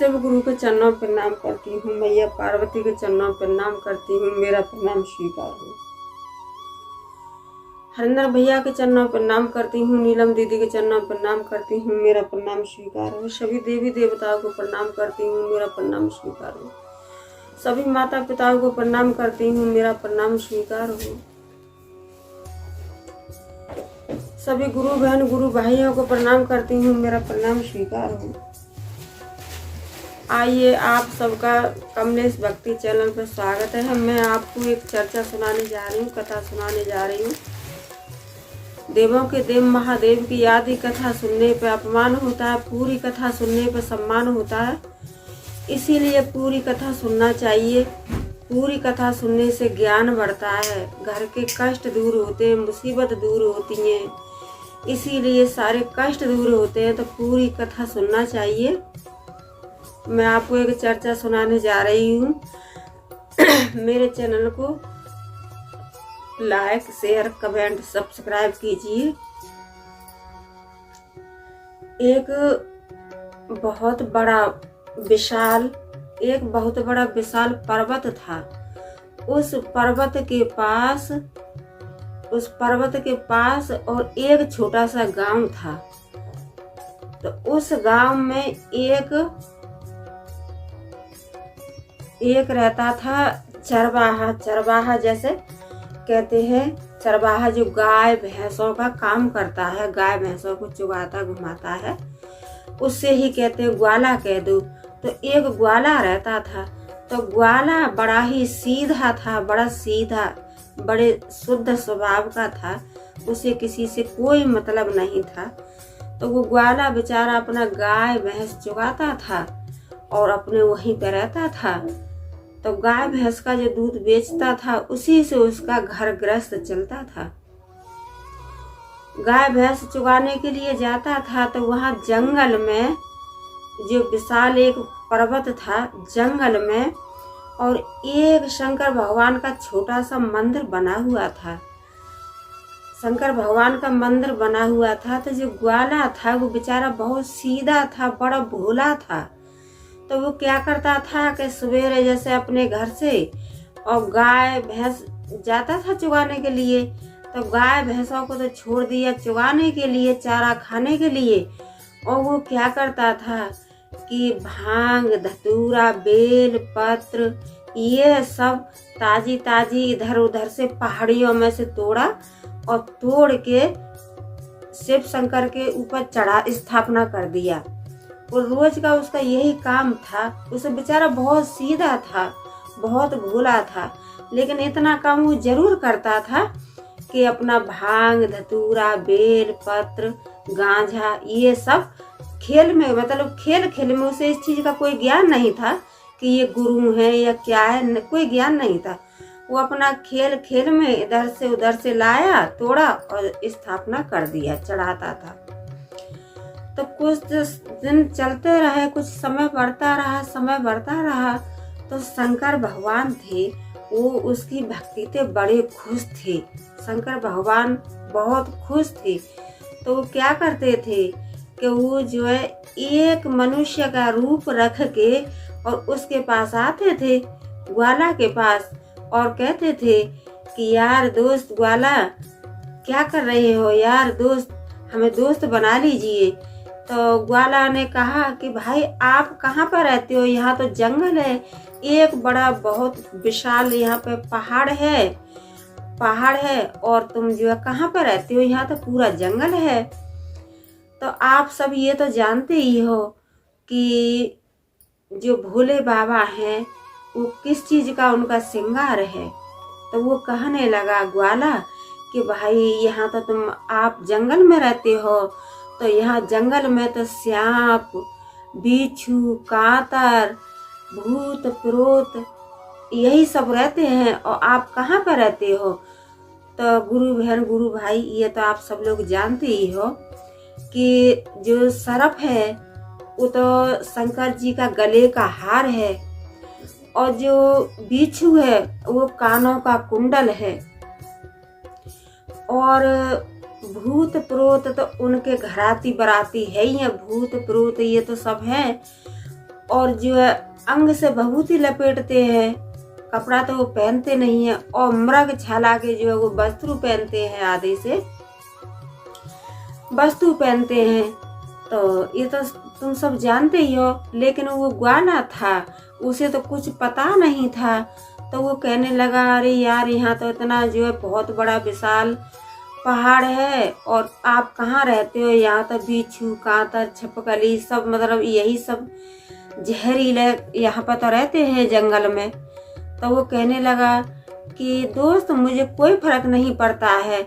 शिव गुरु के चरणों पर प्रणाम करती हूँ। मैया पार्वती के चरणों पर प्रणाम करती हूँ। मेरा प्रणाम स्वीकार हो। हरिंदर भैया के चरणों पर प्रणाम करती हूँ। नीलम दीदी के चरणों पर प्रणाम करती हूँ। मेरा प्रणाम स्वीकार हो। सभी देवी देवताओं को प्रणाम करती हूँ। मेरा प्रणाम स्वीकार हो। सभी माता पिताओं को प्रणाम करती हूँ। मेरा प्रणाम स्वीकार हो। सभी गुरु बहन गुरु भाइयों को प्रणाम करती हूँ। मेरा प्रणाम स्वीकार हो। आइए, आप सबका कमलेश भक्ति चैनल पर स्वागत है। मैं आपको एक चर्चा सुनाने जा रही हूँ, कथा सुनाने जा रही हूँ। देवों के देव महादेव की आदि कथा सुनने पर अपमान होता है, पूरी कथा सुनने पर सम्मान होता है। इसीलिए पूरी कथा सुनना चाहिए। पूरी कथा सुनने से ज्ञान बढ़ता है, घर के कष्ट दूर होते हैं, मुसीबत दूर होती हैं। इसीलिए सारे कष्ट दूर होते हैं, तो पूरी कथा सुनना चाहिए। मैं आपको एक चर्चा सुनाने जा रही हूँ। मेरे चैनल को लाइक शेयर कमेंट सब्सक्राइब कीजिए। एक बहुत बड़ा विशाल पर्वत था। उस पर्वत के पास और एक छोटा सा गांव था। तो उस गांव में एक रहता था चरवाहा जैसे कहते हैं। चरवाहा जो गाय भैंसों का काम करता है, गाय भैंसों को चुगाता घुमाता है, उससे ही कहते हैं ग्वाला कह दो। तो एक ग्वाला रहता था। तो ग्वाला बड़ा ही सीधा था, बड़े शुद्ध स्वभाव का था। उसे किसी से कोई मतलब नहीं था। तो वो ग्वाला बेचारा अपना गाय भैंस चुगाता था और अपने वहीं पे रहता था। तो गाय भैंस का जो दूध बेचता था, उसी से उसका घर गृहस्थ चलता था। गाय भैंस चुगाने के लिए जाता था तो वहां जंगल में जो विशाल एक पर्वत था, जंगल में, और एक शंकर भगवान का छोटा सा मंदिर बना हुआ था। शंकर भगवान का मंदिर बना हुआ था। तो जो ग्वाला था वो बेचारा बहुत सीधा था, बड़ा भोला था। तो वो क्या करता था कि सवेरे जैसे अपने घर से और गाय भैंस जाता था चुगाने के लिए। तो गाय भैंसों को तो छोड़ दिया चुगाने के लिए, चारा खाने के लिए। और वो क्या करता था कि भांग धतूरा बेल पत्र ये सब ताजी इधर उधर से पहाड़ियों में से तोड़ा और तोड़ के शिव शंकर के ऊपर स्थापना कर दिया। और रोज का उसका यही काम था। उसे बेचारा बहुत सीधा था, बहुत भोला था, लेकिन इतना काम वो जरूर करता था कि अपना भांग धतूरा बेल पत्र गांजा ये सब खेल में, मतलब खेल में उसे इस चीज का कोई ज्ञान नहीं था कि ये गुरु है या क्या है, कोई ज्ञान नहीं था। वो अपना खेल में इधर से उधर से लाया, तोड़ा और स्थापना कर दिया, चढ़ाता था। तो कुछ दिन चलते रहे, कुछ समय बढ़ता रहा। तो शंकर भगवान थे, वो उसकी भक्ति से बड़े खुश थे। शंकर भगवान बहुत खुश थे। तो वो क्या करते थे कि वो जो है एक मनुष्य का रूप रख के और उसके पास आते थे, ग्वाला के पास, और कहते थे कि यार दोस्त ग्वाला क्या कर रहे हो, यार दोस्त हमें दोस्त बना लीजिए। तो ग्वाला ने कहा कि भाई आप कहाँ पर रहते हो, यहाँ तो जंगल है, एक बड़ा बहुत विशाल यहाँ पे पहाड़ है और तुम जो है कहाँ पर रहते हो, यहाँ तो पूरा जंगल है। तो आप सब ये तो जानते ही हो कि जो भोले बाबा हैं वो किस चीज का उनका श्रृंगार है। तो वो कहने लगा ग्वाला कि भाई यहाँ तो आप जंगल में रहते हो, तो यहाँ जंगल में तो सांप बिच्छू कांतर भूत प्रेत यही सब रहते हैं, और आप कहाँ पर रहते हो। तो गुरु बहन गुरु भाई ये तो आप सब लोग जानते ही हो कि जो सर्प है वो तो शंकर जी का गले का हार है, और जो बिच्छू है वो कानों का कुंडल है, और भूत प्रेत तो उनके घराती बराती है ही है। भूत प्रेत ये तो सब है। और जो है अंग से बहुत ही लपेटते हैं, कपड़ा तो वो पहनते नहीं है, और मृग छाला के जो है वो वस्त्र पहनते हैं, आधे से वस्तु पहनते हैं। तो ये तो तुम सब जानते ही हो। लेकिन वो ग्वाला था, उसे तो कुछ पता नहीं था। तो वो कहने लगा, अरे यार यहाँ तो इतना जो है बहुत बड़ा विशाल पहाड़ है, और आप कहाँ रहते हो? यहाँ तो बिच्छू, कांतर, छिपकली सब, मतलब यही सब जहरीले यहाँ पर तो रहते हैं जंगल में। तो वो कहने लगा कि दोस्त, मुझे कोई फर्क नहीं पड़ता है,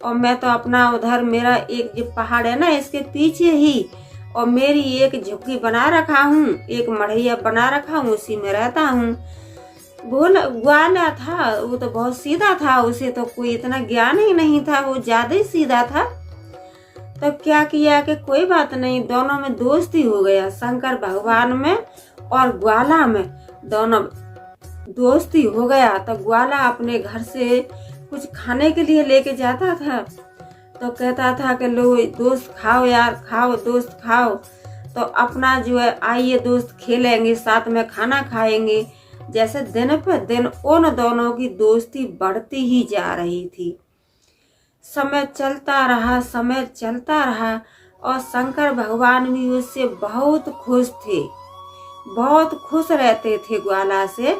और मैं तो अपना उधर मेरा एक जो पहाड़ है ना, इसके पीछे ही, और मेरी एक झुग्गी बना रखा हूँ, एक मढ़ैया बना रखा हूँ, उसी में रहता हूँ। ग्वाला था, वो तो बहुत सीधा था, उसे तो कोई इतना ज्ञान ही नहीं था, वो ज्यादा ही सीधा था। तो क्या किया कि कोई बात नहीं, दोनों में दोस्ती हो गया, शंकर भगवान में और ग्वाला में दोनों दोस्ती हो गया। तो ग्वाला अपने घर से कुछ खाने के लिए लेके जाता था, तो कहता था कि लो दोस्त खाओ, यार खाओ, दोस्त खाओ। तो अपना जो है, आइए दोस्त खेलेंगे, साथ में खाना खाएंगे। जैसे दिन पर दिन उन दोनों की दोस्ती बढ़ती ही जा रही थी। समय चलता रहा, समय चलता रहा, और शंकर भगवान भी उससे बहुत खुश थे, बहुत खुश रहते थे ग्वाला से।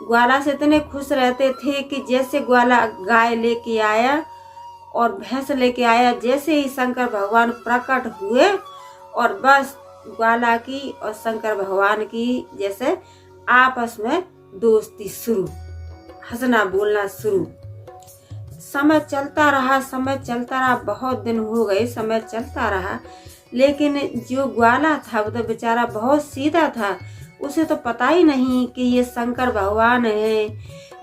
ग्वाला से इतने खुश रहते थे कि जैसे ग्वाला गाय लेके आया और भैंस लेके आया, जैसे ही शंकर भगवान प्रकट हुए, और बस ग्वाला की और शंकर भगवान की जैसे आपस में दोस्ती शुरू, हंसना बोलना शुरू। समय चलता रहा, समय चलता रहा, बहुत दिन हो गए, समय चलता रहा। लेकिन जो ग्वाला था वो तो बेचारा बहुत सीधा था, उसे तो पता ही नहीं कि ये शंकर भगवान है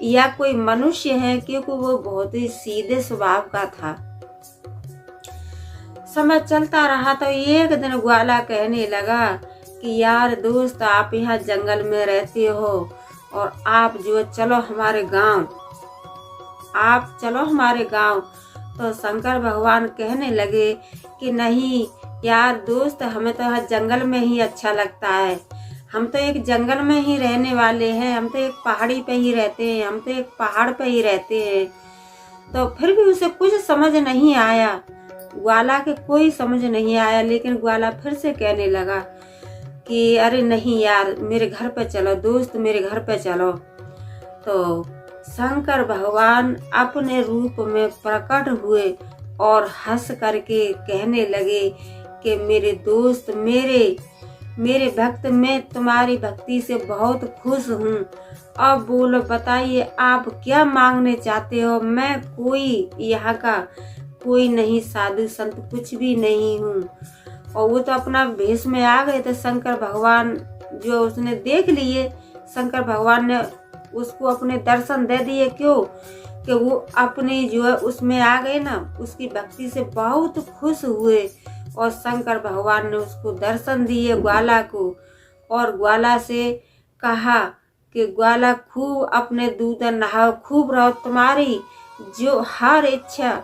या कोई मनुष्य है, क्योंकि वो बहुत ही सीधे स्वभाव का था। समय चलता रहा तो एक दिन ग्वाला कहने लगा कि यार दोस्त, आप यहाँ जंगल में रहते हो, और आप जो चलो हमारे गांव, आप चलो हमारे गांव। तो शंकर भगवान कहने लगे कि नहीं यार दोस्त, हमें तो यहाँ जंगल में ही अच्छा लगता है, हम तो एक जंगल में ही रहने वाले हैं, हम तो एक पहाड़ी पे ही रहते हैं, हम तो एक पहाड़ पे ही रहते हैं। तो फिर भी उसे कुछ समझ नहीं आया, ग्वाला के कोई समझ नहीं आया। लेकिन ग्वाला फिर से कहने लगा कि अरे नहीं यार, मेरे घर पे चलो दोस्त, मेरे घर पे चलो। तो शंकर भगवान अपने रूप में प्रकट हुए और हंस करके कहने लगे कि मेरे दोस्त, मेरे भक्त, मैं तुम्हारी भक्ति से बहुत खुश हूँ। अब बोलो, बताइए आप क्या मांगने चाहते हो? मैं कोई यहाँ का कोई नहीं, साधु संत कुछ भी नहीं हूँ। और वो तो अपना भेष में आ गए थे शंकर भगवान, जो उसने देख लिए, शंकर भगवान ने उसको अपने दर्शन दे दिए। क्यों कि वो अपने जो है उसमें आ गए ना, उसकी भक्ति से बहुत खुश हुए, और शंकर भगवान ने उसको दर्शन दिए ग्वाला को, और ग्वाला से कहा कि ग्वाला खूब अपने दूध नहाओ, खूब रहो, तुम्हारी जो हर इच्छा,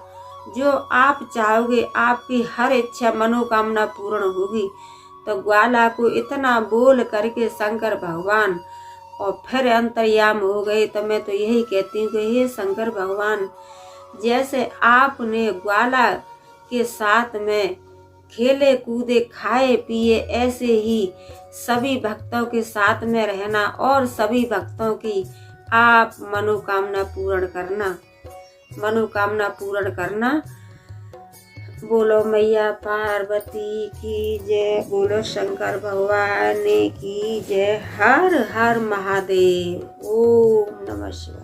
जो आप चाहोगे, आपकी हर इच्छा मनोकामना पूर्ण होगी। तो ग्वाला को इतना बोल करके शंकर भगवान और फिर अंतर्याम हो गए। तो मैं तो यही कहती हूँ कि हे शंकर भगवान, जैसे आपने ग्वाला के साथ में खेले कूदे खाए पिए, ऐसे ही सभी भक्तों के साथ में रहना और सभी भक्तों की आप मनोकामना पूर्ण करना, मनोकामना पूर्ण करना। बोलो मैया पार्वती की जय, बोलो शंकर भगवान की जय। हर हर महादेव। ओम नमः शिवाय।